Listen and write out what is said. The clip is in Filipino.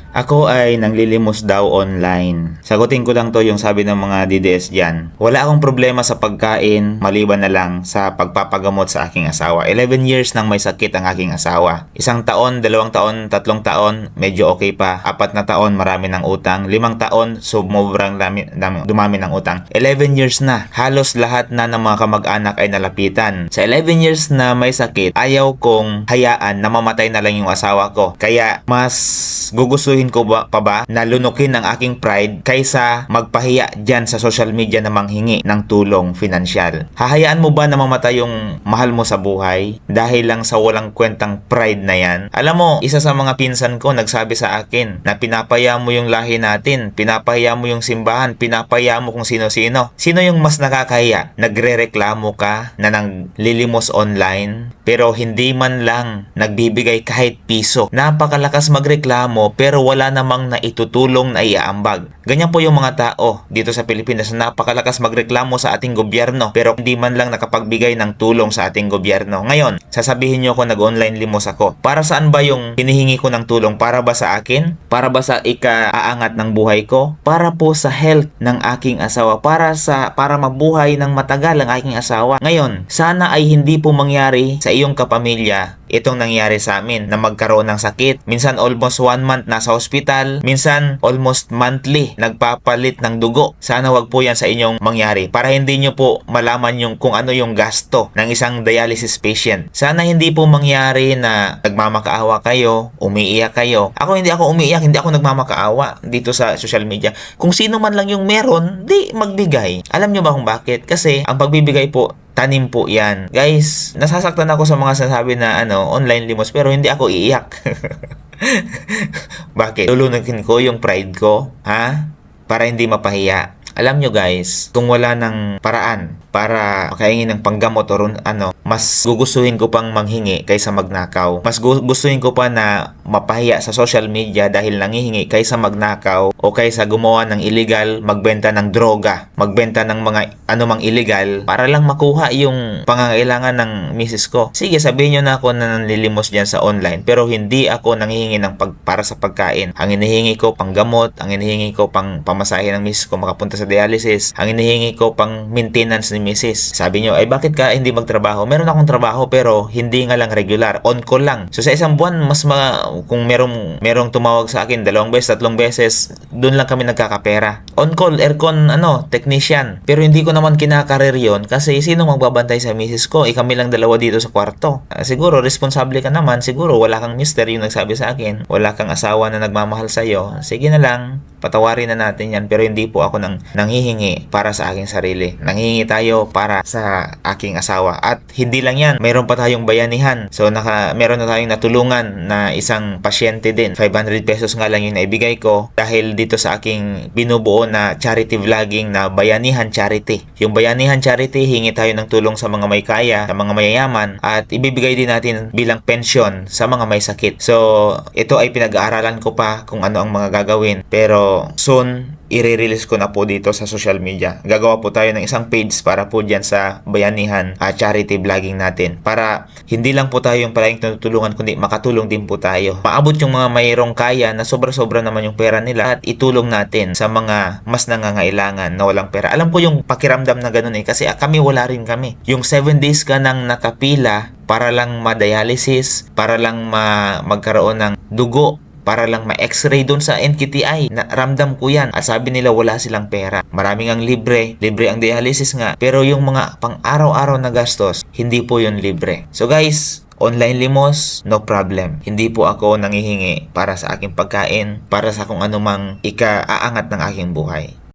Ako ay nanglilimos daw online. Sagutin ko lang to yung sabi ng mga DDS dyan. Wala akong problema sa pagkain, maliban na lang sa pagpapagamot sa aking asawa. 11 years nang may sakit ang aking asawa. 1 taon, 2 taon, 3 taon, medyo okay pa. 4 na taon, marami ng utang. 5 taon, sobrang dumami ng utang. 11 years na, halos lahat na ng mga kamag-anak ay nalapitan. Sa 11 years na may sakit, ayaw kong hayaan na mamatay na lang yung asawa ko. Kaya mas gugustuhin ko pa ba na lunukin ang aking pride kaysa magpahiya dyan sa social media na manghingi ng tulong finansyal. Hahayaan mo ba na mamatay yung mahal mo sa buhay dahil lang sa walang kwentang pride na yan? Alam mo, isa sa mga pinsan ko nagsabi sa akin na pinapaya mo yung lahi natin, pinapaya mo yung simbahan, pinapaya mo kung sino-sino. Sino yung mas nakakahiya? Nagre-reklamo ka na nanglilimos online pero hindi man lang nagbibigay kahit piso. Napakalakas magreklamo pero wala namang naitutulong na iaambag. Ganyan po yung mga tao dito sa Pilipinas na napakalakas magreklamo sa ating gobyerno pero hindi man lang nakapagbigay ng tulong sa ating gobyerno. Ngayon, sasabihin nyo ako nag-online limos ako. Para saan ba yung hinihingi ko ng tulong? Para ba sa akin? Para ba sa ika-aangat ng buhay ko? Para po sa health ng aking asawa. Para mabuhay ng matagal ang aking asawa. Ngayon, sana ay hindi po mangyari sa iyong kapamilya itong nangyari sa amin na magkaroon ng sakit. Minsan almost 1 month nasa hospital, minsan almost monthly nagpapalit ng dugo. Sana wag po yan sa inyong mangyari para hindi nyo po malaman yung kung ano yung gasto ng isang dialysis patient. Sana hindi po mangyari na nagmamakaawa kayo, umiiyak kayo. Hindi ako umiiyak, hindi ako nagmamakaawa dito sa social media. Kung sino man lang yung meron, di magbigay. Alam nyo ba kung bakit? Kasi ang pagbibigay po, tanim po yan. Guys, nasasaktan ako sa mga sinasabi na online limos pero hindi ako iiyak. Bakit? Lulunukin ko yung pride ko, ha? Para hindi mapahiya. Alam nyo guys, kung wala ng paraan para makahingi ng panggamot o mas gugustuhin ko pang manghingi kaysa magnakaw. Mas gustuhin ko pa na mapahiya sa social media dahil nangihingi kaysa magnakaw o kaysa gumawa ng illegal, magbenta ng droga, magbenta ng mga anumang illegal para lang makuha yung pangangailangan ng misis ko. Sige, sabihin nyo na ako na nanlilimos dyan sa online pero hindi ako nangihingi para sa pagkain. Ang hinihingi ko panggamot, ang hinihingi ko pang pamasahe ng misis ko makapunta sa dialysis, ang hinihingi ko pang maintenance ni misis. Sabi nyo, ay bakit ka hindi magtrabaho? Meron akong trabaho pero hindi nga lang regular, on call lang. So sa isang buwan, kung merong tumawag sa akin 2 beses, 3 beses, doon lang kami nagkakapera. On call, aircon, technician. Pero hindi ko naman kinakarir yon kasi sino magbabantay sa misis ko? Kami lang 2 dito sa kwarto. Siguro, responsable ka naman. Siguro, wala kang mister yung nagsabi sa akin. Wala kang asawa na nagmamahal sa'yo. Sige na lang, patawarin na natin yan. Pero hindi po ako nanghihingi para sa aking sarili. Nanghihingi tayo para sa aking asawa. At hindi lang yan, mayroon pa tayong bayanihan. So meron na tayong natulungan na isang pasyente din. 500 pesos nga lang yung naibigay ko dahil dito sa aking binubuo na charity vlogging na Bayanihan Charity. Yung Bayanihan Charity, hingi tayo ng tulong sa mga may kaya, sa mga mayayaman at ibibigay din natin bilang pensyon sa mga may sakit. So ito ay pinag-aaralan ko pa kung ano ang mga gagawin pero soon i-release ko na po dito sa social media. Gagawa po tayo ng isang page para po dyan sa Bayanihan charity vlogging natin. Para hindi lang po tayo yung palaging tutulungan kundi makatulong din po tayo. Maabot yung mga mayroong kaya na sobra-sobra naman yung pera nila at itulong natin sa mga mas nangangailangan na walang pera. Alam ko yung pakiramdam na ganun kasi kami wala rin kami. Yung 7 days ka nang nakapila para lang ma-dialysis, para lang magkaroon ng dugo, para lang ma-x-ray doon sa NKTI. Ramdam ko yan. At sabi nila wala silang pera. Maraming ang libre ang dialysis nga. Pero yung mga pang araw-araw na gastos, hindi po yun libre. So guys, online limos, no problem. Hindi po ako nangihingi para sa aking pagkain, para sa kung anumang ika-aangat ng aking buhay.